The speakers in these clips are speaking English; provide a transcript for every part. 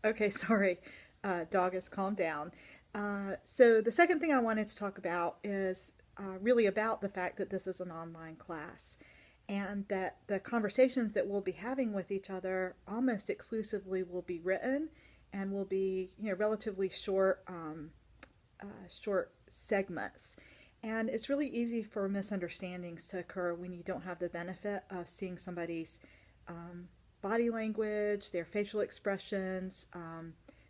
Okay, sorry. Dog has calmed down. So, the second thing I wanted to talk about is really about the fact that this is an online class and that the conversations that we'll be having with each other almost exclusively will be written and will be, relatively short, short segments. And it's really easy for misunderstandings to occur when you don't have the benefit of seeing somebody's um, body language, their facial expressions,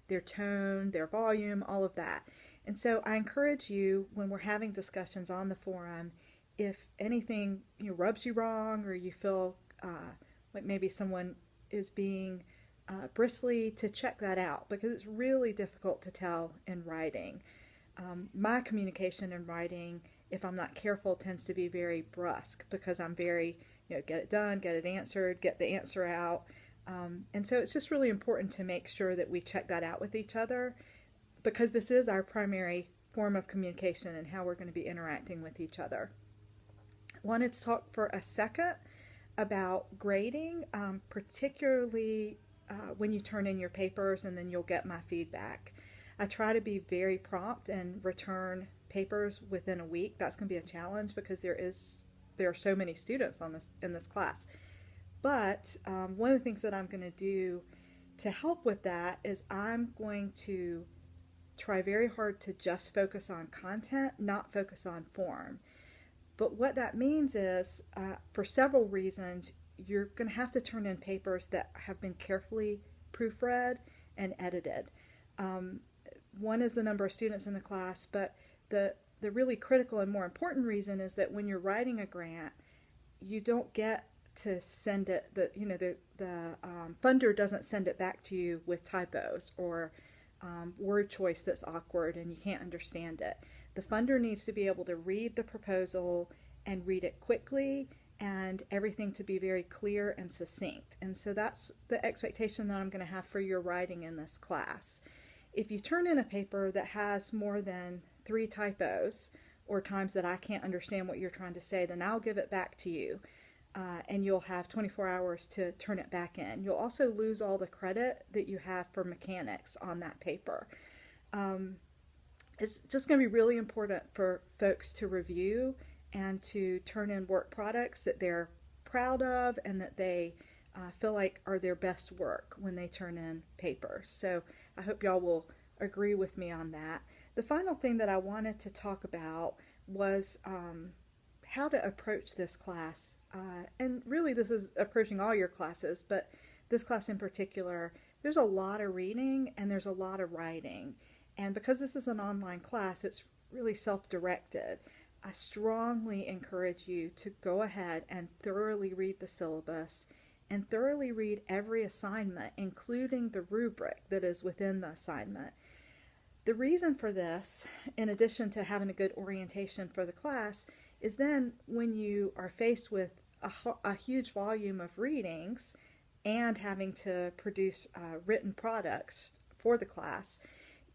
their tone, their volume, all of that. And so I encourage you when we're having discussions on the forum, if anything rubs you wrong or you feel like maybe someone is being bristly, to check that out because it's really difficult to tell in writing. My communication in writing, if I'm not careful, tends to be very brusque because I'm very, get it done, get it answered, get the answer out. And so it's just really important to make sure that we check that out with each other because this is our primary form of communication and how we're going to be interacting with each other. I wanted to talk for a second about grading, particularly when you turn in your papers and then you'll get my feedback. I try to be very prompt and return papers within a week. That's going to be a challenge because there are so many students on this in this class. But one of the things that I'm going to do to help with that is I'm going to try very hard to just focus on content, not focus on form. But what that means is, for several reasons, you're going to have to turn in papers that have been carefully proofread and edited. Um, One is the number of students in the class, but the really critical and more important reason is that when you're writing a grant, you don't get to send it. The funder doesn't send it back to you with typos or word choice that's awkward and you can't understand it. The funder needs to be able to read the proposal and read it quickly and everything to be very clear and succinct. And so that's the expectation that I'm going to have for your writing in this class. If you turn in a paper that has more than 3 typos or times that I can't understand what you're trying to say, then I'll give it back to you. And you'll have 24 hours to turn it back in. You'll also lose all the credit that you have for mechanics on that paper. Um, it's just going to be really important for folks to review and to turn in work products that they're proud of and that they feel like are their best work when they turn in papers. So I hope y'all will agree with me on that. The final thing that I wanted to talk about was how to approach this class. And really, this is approaching all your classes, but this class in particular, there's a lot of reading and there's a lot of writing. And because this is an online class, it's really self directed. I strongly encourage you to go ahead and thoroughly read the syllabus and thoroughly read every assignment, including the rubric that is within the assignment. The reason for this, in addition to having a good orientation for the class, is then when you are faced with a huge volume of readings and having to produce written products for the class,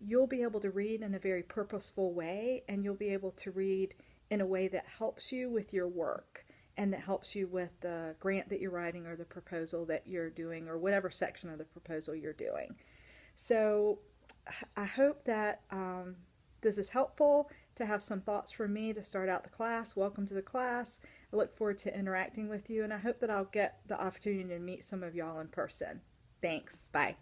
you'll be able to read in a very purposeful way and you'll be able to read in a way that helps you with your work and that helps you with the grant that you're writing or the proposal that you're doing or whatever section of the proposal you're doing. So I hope that this is helpful to have some thoughts from me to start out the class. Welcome to the class. I look forward to interacting with you, and I hope that I'll get the opportunity to meet some of y'all in person. Thanks. Bye.